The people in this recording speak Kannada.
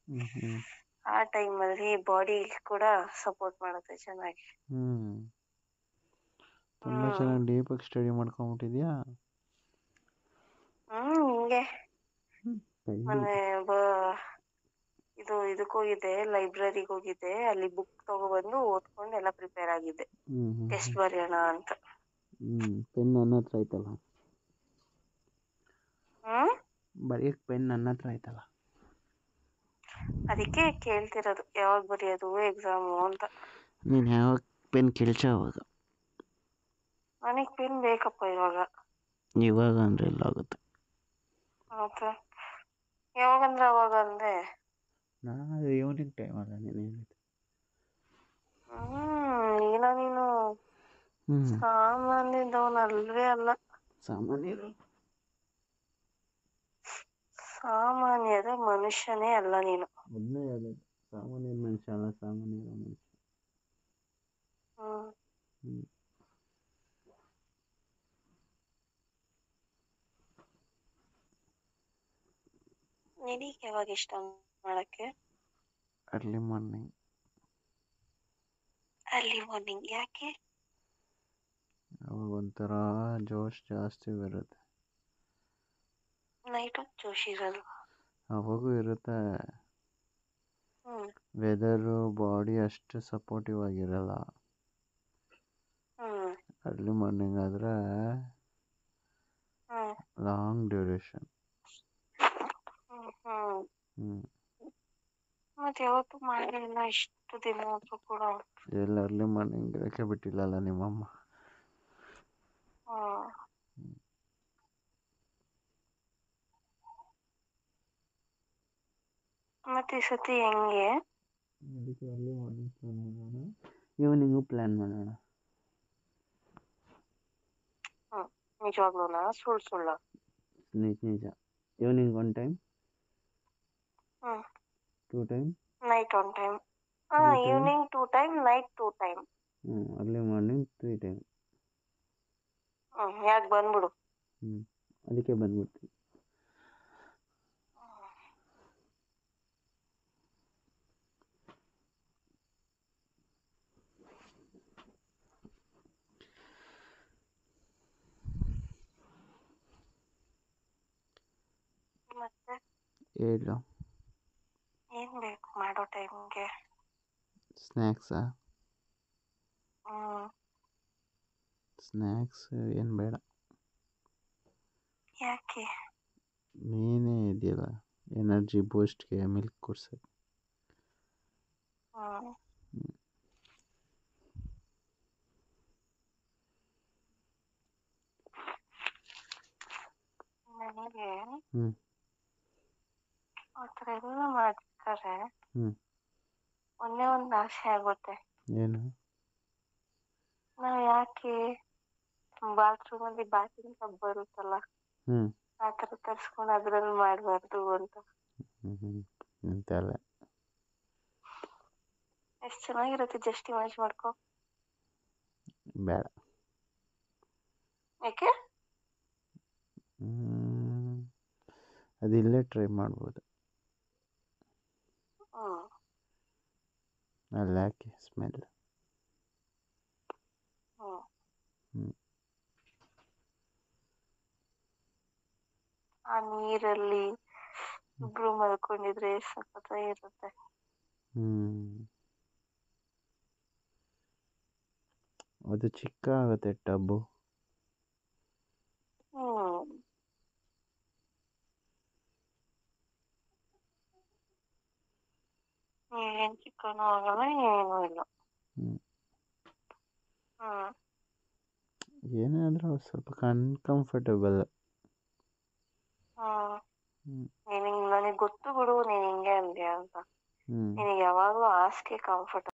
ಹ್ಞೂ ಹ್ಞೂ ಆ ಟೈಮಲ್ಲಿ ಬಾಡಿ ಕೂಡ ಸಪೋರ್ಟ್ ಮಾಡುತ್ತೆ ಚೆನ್ನಾಗಿ. ಹ್ಞೂ ತುಂಬ ಹ್ಮ್ ಚೆನ್ನಾಗಿ ಡೀಪಾಗಿ ಸ್ಟಡಿ ಮಾಡ್ಕೊಂಬಿಟ್ಟಿದ್ಯಾ. ಹಿಂಗೆ ಕೈ ಮೊನ್ನೆ ಇದಕ್ಕೆ ಹೋಗಿದ್ದೆ, ಲೈಬ್ರರಿಗೆ ಹೋಗಿದ್ದೆ, ಅಲ್ಲಿ ಬುಕ್ ತಗೊಬಂದು ಓದ್ಕೊಂಡು ಎಲ್ಲ ಪ್ರಿಪೇರ್ ಆಗಿದ್ದೆ ಹ್ಞೂ ಹ್ಞೂ ಟೆಸ್ಟ್ ಬರೆಯೋಣ ಅಂತ. ಪೆನ್ ನನ್ನ ಹತ್ರ ಐತಲ್ಲ, ಹ್ಮ್ ಬರೆಯೋಕ್ಕೆ ಪೆನ್ ನನ್ನ ಹತ್ರ ಐತಲ್ಲ. ಅದಕ್ಕೆ ಕೇಳ್ತಿರೋದು ಯಾವಾಗ ಬರೆಯೋದು ಎಕ್ಸಾಮು ಅಂತ. ನೀನು ಯಾವಾಗ ಪೆನ್ ಕೇಳ್ಸೋ ಅವಾಗ. ನನಗೆ ಪೆನ್ ಬೇಕಪ್ಪ ಇವಾಗ ಅಂದರೆ ಎಲ್ಲಾಗುತ್ತೆ. ಮತ್ತೆ ಯಾವಾಗಂದ್ರೆ ಅವಾಗ ಅಂದೆ. ನಾನು ಈವ್ನಿಂಗ್ ಟೈಮಲ್ಲ ನೀನು ಹೇಳಿದ್ದು. ನೀನು ಸಾಮಾನ್ಯದವನಲ್ವೇ ಅಲ್ಲ. ಸಾಮಾನ್ಯದ ಮನುಷ್ಯನೇ ಅಲ್ಲ ನೀನು. ಮೊದಲೇ ಹೇಳೋದು ಸಾಮಾನ್ಯ ಮನುಷ್ಯ ಅಲ್ಲ, ಸಾಮಾನ್ಯ ಮನುಷ್ಯ. ನಿನಗೆ ಯಾವಾಗ ಇಷ್ಟ ಮಾಡಕ್ಕೆ? Early morning. ಅರ್ಲಿ ಮಾರ್ನಿಂಗ್ ಯಾಕೆ? ಅವಾಗ ಒಂಥರ ಜೋಶ್ ಜಾಸ್ತಿ ಬರುತ್ತೆ. ನೈಟ್ ಹೊತ್ತು ಜೋಶ್ ಇರಲ್ವಾ? ಅವಾಗೂ ಇರುತ್ತೆ. ಹ್ಮ್ ವೆದರು ಬಾಡಿ ಅಷ್ಟು ಸಪೋರ್ಟಿವ್ ಆಗಿರಲ್ಲ. ಅರ್ಲಿ ಮಾರ್ನಿಂಗ್ ಆದರೆ ಲಾಂಗ್ ಡ್ಯೂರೇಷನ್. ಮತ್ತೆ ಯಾವತ್ತೂ ಮಾಡಲಿಲ್ಲ ಇಷ್ಟು ದಿನ ಆದ್ರೂ ಕೂಡ. ಎಲ್ಲ ಅರ್ಲಿ ಮಾರ್ನಿಂಗ್ ಇರೋಕ್ಕೆ ಬಿಟ್ಟಿಲ್ಲಲ್ಲ ನಿಮ್ಮಮ್ಮ. ಮತ್ತೆ ಈ ಸತಿ ಹೆಂಗೆ? ಅದಕ್ಕೆ ಅರ್ಲಿ ಮಾರ್ನಿಂಗ್ ಪ್ಲಾನ್ ಮಾಡೋಣ, ಈವ್ನಿಂಗು ಪ್ಲಾನ್ ಮಾಡೋಣ. ನಿಜವಾಗ್ಲೂನಾ ಸುಳ್ಳ? ನಿಜ. Evening 1 time, 2 time, night 1 time. Evening 2 time, night 2 time. Early morning 3 time. ಯಾಕೆ ಬಂದ್ಬಿಡು. ಅದಕ್ಕೆ ಬಂದ್ಬಿಡ್ತೀನಿ. ಮತ್ತೆ ಹೇಳು. ಏನ್ ಬೇಕು ಮಾಡೋ ಟೈಮ್ಗೆ? ಸ್ನ್ಯಾಕ್ಸಾ? ಸ್ನ್ಯಾಕ್ಸ್ ಏನು ಬೇಡ. ಯಾಕೆ? ನೀನೇ ಇದೆಯಲ್ಲ ಎನರ್ಜಿ ಬೂಸ್ಟ್ಗೆ ಮಿಲ್ಕ್ ಕುಡ್ಸೋದು. ನನಗೆ ಆ ಥರ ಎಲ್ಲ ಮಾಡ್ತಾರೆ. ಒಂದೇ ಒಂದು ಆಸೆ ಆಗುತ್ತೆ. ಏನು? ನಾವು ಯಾಕೆ ಬಾತ್ರೂಮಲ್ಲಿ ಬಾತ್ರೂಮ್ ಟಬ್ ಬರುತ್ತಲ್ಲ, ಆ ಥರ ತರಿಸ್ಕೊಂಡು ಅದ್ರಲ್ಲಿ ಮಾಡಬಾರ್ದು ಅಂತ. ಅಂತೆಲ್ಲ ಎಷ್ಟು ಚೆನ್ನಾಗಿರುತ್ತೆ, ಜಸ್ಟ್ ಇಮೇಜ್ ಮಾಡ್ಕೊ. ಬೇಡ. ಯಾಕೆ? ಅದಿಲ್ಲೇ ಟ್ರೈ ಮಾಡ್ಬೋದು. ಅಲ್ಲಿ ಯಾಕೆ ಸ್ಮೆಲ್? ಆ ನೀರಲ್ಲಿ ಇಬ್ರು ಮಲ್ಕೊಂಡಿದ್ರೆ ಸಖತ್ತಾಗಿರುತ್ತೆ. ಅದು ಚಿಕ್ಕ ಆಗುತ್ತೆ ಟಬ್ಬು. ಏನ್ ಚಿಕ್ಕನೂ ಆಗಲ್ಲ, ಏನೂ ಇಲ್ಲ. ಏನೇ ಆದರೂ ಸ್ವಲ್ಪ ಅನ್ಕಂಫರ್ಟೇಬಲ್. ನನಗೆ ಗೊತ್ತು ಬಿಡು ನೀನು ಹಿಂಗೆ ಅಂದ್ಯಾ ಅಂತ. ನಿನಗೆ ಯಾವಾಗಲೂ ಹಾಸಿಗೆ ಕಂಫರ್ಟ್